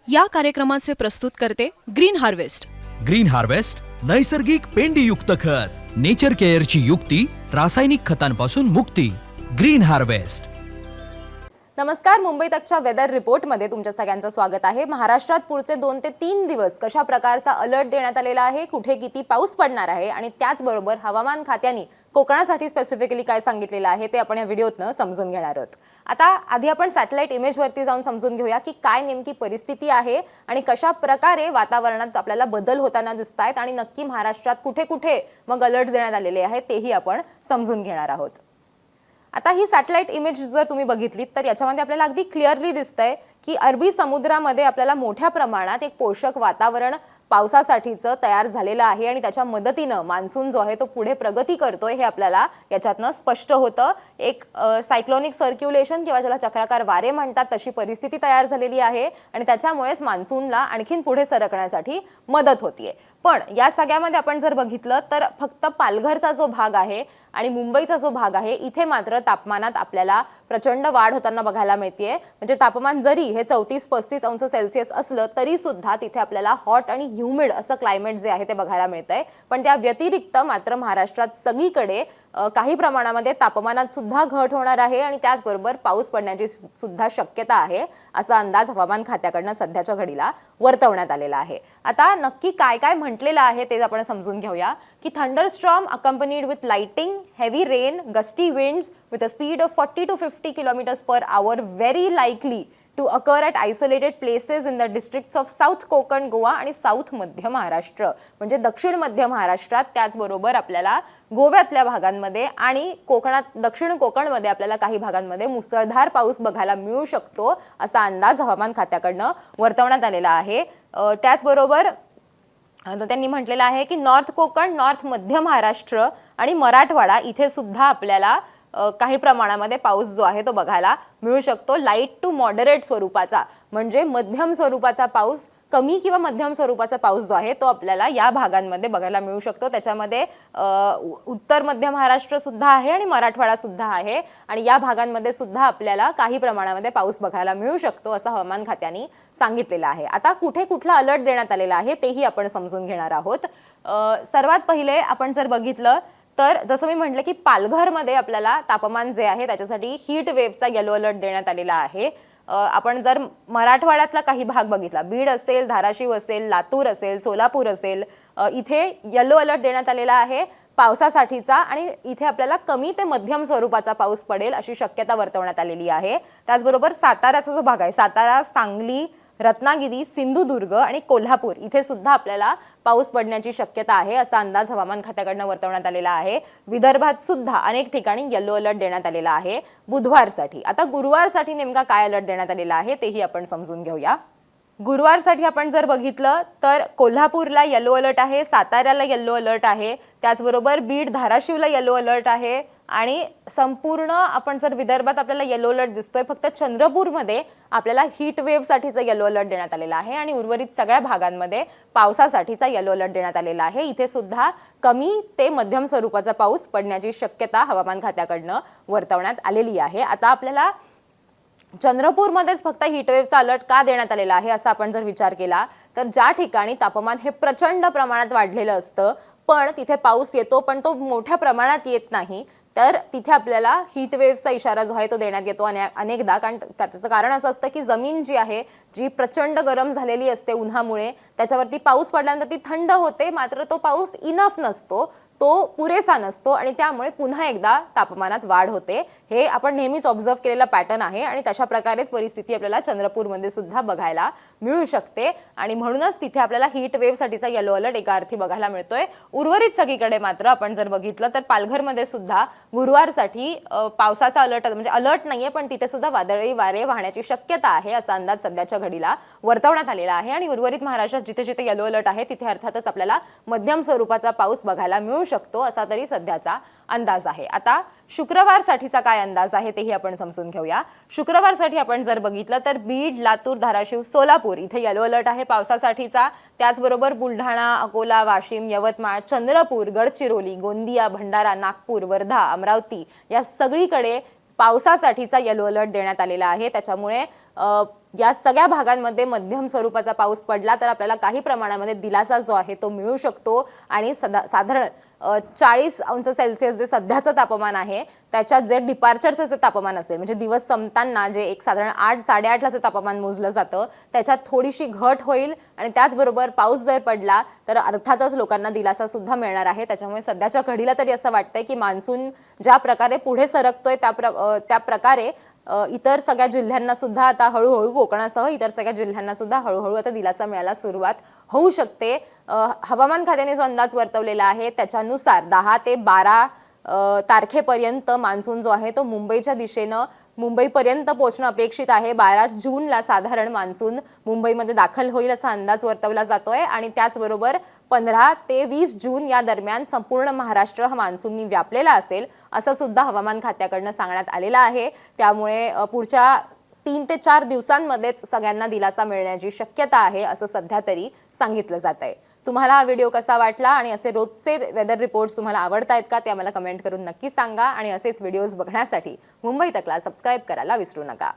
या कार्यक्रमाचे प्रस्तुत करते ग्रीन हार्वेस्ट. ग्रीन हार्वेस्ट नैसर्गिक पेंडीयुक्त खत, नेचर केअरची युक्ती, रासायनिक खतांपासून मुक्ती. Green harvest. नमस्कार. मुंबई तकच्या वेदर रिपोर्टमध्ये तुमच्या सगळ्यांचं स्वागत आहे. महाराष्ट्रात पुढचे 2 ते 3 दिवस कशा प्रकारचा अलर्ट देण्यात आलेला आहे, कुठे किती पाऊस पडणार आहे आणि त्याचबरोबर हवामान खात्याने कोकणासाठी स्पेसिफिकली काय सांगितलेलं आहे ते आपण या व्हिडिओतनं समजून घेणार आहोत. आता आधी आपण सॅटेलाइट इमेजवरती जाऊन समजून घेऊया की काय नेमकी परिस्थिती आहे आणि कशा प्रकारे वातावरणात आपल्याला बदल होताना दिसतायत आणि नक्की महाराष्ट्रात कुठे कुठे मग अलर्ट देण्यात आलेले आहेत तेही आपण समजून घेणार आहोत. आता ही सॅटेलाइट इमेज जर तुम्ही बघितलीत तर याच्यामध्ये आपल्याला अगदी क्लिअरली दिसतंय की अरबी समुद्रामध्ये आपल्याला मोठ्या प्रमाणात एक पोषक वातावरण पावसासाठीचं तयार झालेलं आहे आणि त्याच्या मदतीनं मान्सून जो आहे तो पुढे प्रगती करतोय हे आपल्याला याच्यातनं स्पष्ट होतं. एक सायक्लोनिक सर्क्युलेशन किंवा ज्याला चक्राकार वारे म्हणतात तशी परिस्थिती तयार झालेली आहे आणि त्याच्यामुळेच मान्सूनला आणखीन पुढे सरकण्यासाठी मदत होतीये. पण या सगळ्यामध्ये आपण जर बघितलं तर फक्त पालघरचा जो भाग आहे आणि मुंबईचा जो भाग आहे इथे मात्र तापमानात आपल्याला प्रचंड वाढ होताना बघायला मिळतेय. म्हणजे तापमान जरी हे 34-35 अंश सेल्सिअस असलं तरी सुद्धा तिथे आपल्याला हॉट आणि ह्युमिड असं क्लायमेट जे आहे ते बघायला मिळतंय. पण त्या व्यतिरिक्त मात्र महाराष्ट्रात सगळीकडे काही प्रमाणामध्ये तापमानात सुद्धा घट होणार आहे आणि त्याचबरोबर पाऊस पडण्याची सुद्धा शक्यता आहे असा अंदाज हवामान खात्याकडनं सध्याच्या घडीला वर्तवण्यात आलेला आहे. आता नक्की काय काय म्हटलेलं आहे ते आपण समजून घेऊया की thunderstorm accompanied with lighting, heavy rain, gusty winds with a speed of 40 to 50 km/h very likely to occur at isolated places in the districts of south Konkan, Goa आणि साऊथ मध्य महाराष्ट्र. म्हणजे दक्षिण मध्य महाराष्ट्रात त्याचबरोबर आपल्याला गोव्यातल्या भागांमध्ये आणि कोकणात दक्षिण कोकणमध्ये आपल्याला काही भागांमध्ये मुसळधार पाऊस बघायला मिळू शकतो असा अंदाज हवामान खात्याकडनं वर्तवण्यात आलेला आहे. त्याचबरोबर त्यांनी म्हटलेलं आहे की नॉर्थ कोकण, नॉर्थ मध्य महाराष्ट्र आणि मराठवाडा इथे सुद्धा आपल्याला काही प्रमाणामध्ये पाऊस जो आहे तो बघायला मिळू शकतो. लाईट टू मॉडरेट स्वरूपाचा म्हणजे मध्यम स्वरूपाचा पाऊस, कमी किंवा मध्यम स्वरूपाचा पाऊस जो आहे तो आपल्याला या भागांमध्ये बघायला मिळू शकतो. त्याच्यामध्ये उत्तर मध्य महाराष्ट्र सुद्धा आहे आणि मराठवाडा सुद्धा आहे आणि या भागांमध्ये सुद्धा आपल्याला काही प्रमाणामध्ये पाऊस बघायला मिळू शकतो असं हवामान खात्याने सांगितलेलं आहे. आता कुठे कुठला अलर्ट देण्यात आलेला आहे तेही आपण समजून घेणार आहोत. सर्वात पहिले आपण जर बघितलं तर जसं मी म्हटलं की पालघरमध्ये आपल्याला तापमान जे आहे त्याच्यासाठी हीट वेव्हचा येलो अलर्ट देण्यात आलेला आहे. आपण जर मराठवाड्यातला काही भाग बघितला, बीड असेल, धाराशिव असेल, लातूर असेल, सोलापूर असेल, इथे येलो अलर्ट देण्यात आलेला आहे पावसासाठीचा आणि इथे आपल्याला कमी ते मध्यम स्वरूपाचा पाऊस पडेल अशी शक्यता वर्तवण्यात आलेली आहे. त्याचबरोबर साताऱ्याचा जो भाग आहे, सातारा, सांगली, रत्नागिरी, सिंधुदुर्ग आणि कोल्हापूर इथे सुद्धा आपल्याला पाऊस पडण्याची शक्यता आहे असा अंदाज हवामान खात्याकडनं वर्तवण्यात आलेला आहे. विदर्भात सुद्धा अनेक ठिकाणी येलो अलर्ट देण्यात आलेला आहे बुधवारसाठी. आता गुरुवारसाठी नेमका काय अलर्ट देण्यात आलेला आहे तेही आपण समजून घेऊया. गुरुवारसाठी आपण जर बघितलं तर कोल्हापूरला येलो अलर्ट आहे, साताऱ्याला येलो अलर्ट आहे, त्याचबरोबर बीड, धाराशिवला येलो अलर्ट आहे आणि संपूर्ण आपण जर विदर्भात आपल्याला येलो अलर्ट दिसतोय, फक्त चंद्रपूरमध्ये आपल्याला हीट वेव्हसाठीचा येलो अलर्ट देण्यात आलेला आहे आणि उर्वरित सगळ्या भागांमध्ये पावसासाठीचा येलो अलर्ट देण्यात आलेला आहे. इथे सुद्धा कमी ते मध्यम स्वरूपाचा पाऊस पडण्याची शक्यता हवामान खात्याकडनं वर्तवण्यात आलेली आहे. आता आपल्याला चंद्रपूरमध्येच फक्त हीटवेव्हचा अलर्ट का देण्यात आलेला आहे असा आपण जर विचार केला तर ज्या ठिकाणी तापमान हे प्रचंड प्रमाणात वाढलेलं असतं पण तिथे पाऊस येतो पण तो मोठ्या प्रमाणात येत नाही, तर तिथे आपल्याला हीट वेव्हचा इशारा जो आहे तो देण्यात येतो अनेकदा. कारण त्याचं कारण असं असतं की जमीन जी आहे जी प्रचंड गरम झालेली असते उन्हामुळे, त्याच्यावरती पाऊस पडल्यानंतर ती थंड होते मात्र तो पाऊस इनफ नसतो, तो पुरेसा नसतो आणि त्यामुळे पुन्हा एकदा तापमानात वाढ होते. हे आपण नेहमीच ऑब्झर्व केलेला पॅटर्न आहे आणि तशा प्रकारेच परिस्थिती आपल्याला चंद्रपूरमध्ये सुद्धा बघायला मिळू शकते आणि म्हणूनच तिथे आपल्याला हीट वेव्हसाठीचा येलो अलर्ट एका अर्थी बघायला मिळतोय. उर्वरित सगळीकडे मात्र आपण जर बघितलं तर पालघरमध्ये सुद्धा गुरुवारसाठी पावसाचा अलर्ट म्हणजे अलर्ट नाहीये पण तिथे सुद्धा वादळी वारे वाहण्याची शक्यता आहे असा अंदाज सध्याच्या घडीला वर्तवण्यात आलेला आहे आणि उर्वरित महाराष्ट्रात जिथे जिथे येलो अलर्ट आहे तिथे अर्थातच आपल्याला मध्यम स्वरूपाचा पाऊस बघायला मिळू शकतो असा तरी सध्याचा अंदाज आहे. आता शुक्रवारसाठीचा काय अंदाज आहे तेही आपण समजून घेऊया. शुक्रवारसाठी आपण जर बघितलं तर बीड, लातूर, धाराशिव, सोलापूर इथे येलो अलर्ट आहे पावसासाठीचा. त्याचबरोबर बुलढाणा, अकोला, वाशिम, यवतमाळ, चंद्रपूर, गडचिरोली, गोंदिया, भंडारा, नागपूर, वर्धा, अमरावती या सगळीकडे पावसासाठीचा येलो अलर्ट देण्यात आलेला आहे. त्याच्यामुळे या सगळ्या भागांमध्ये मध्यम स्वरूपाचा पाऊस पडला तर आपल्याला काही प्रमाणामध्ये दिलासा जो आहे तो मिळू शकतो आणि साधारण 40 अंश सेल्सिअस जे सध्याचं तापमान आहे त्याच्यात जे डिपार्चरचं जे तापमान असेल म्हणजे दिवस संपताना जे एक साधारण 8-8.5 जे तापमान मोजलं जातं त्याच्यात थोडीशी घट होईल आणि त्याचबरोबर पाऊस जर पडला तर अर्थातच लोकांना दिलासा सुद्धा मिळणार आहे. त्याच्यामुळे सध्याच्या घडीला तरी असं वाटतंय की मान्सून ज्या प्रकारे पुढे सरकतोय त्या प्रकारे इतर सगळ्या जिल्ह्यांना सुद्धा आता हळूहळू कोकणासह इतर सगळ्या जिल्ह्यांना सुद्धा हळूहळू आता दिलासा मिळायला सुरुवात होऊ शकते. हवामान खात्याने जो अंदाज वर्तवलेला आहे त्याच्यानुसार 10 ते 12 तारखेपर्यंत मान्सून जो आहे तो मुंबईच्या दिशेनं मुंबईपर्यंत पोहोचणं अपेक्षित आहे. 12 जूनला साधारण मान्सून मुंबईमध्ये दाखल होईल असा अंदाज वर्तवला जातोय आणि त्याचबरोबर 15 ते 20 जून या दरम्यान संपूर्ण महाराष्ट्र हा मान्सूननी व्यापलेला असेल असं सुद्धा हवामान खात्याकडनं सांगण्यात आलेलं आहे. त्यामुळे पुढच्या 3 ते 4 दिवसांमध्येच सगळ्यांना दिलासा मिळण्याची शक्यता आहे असं सध्या तरी सांगितलं जात आहे. तुम्हाला हा व्हिडिओ कसा वाटला आणि असे रोजचे वेदर रिपोर्ट्स तुम्हाला आवडतायत का ते आम्हाला कमेंट करून नक्की सांगा आणि असेच व्हिडिओज बघण्यासाठी मुंबई तकला सबस्क्राईब करायला विसरू नका.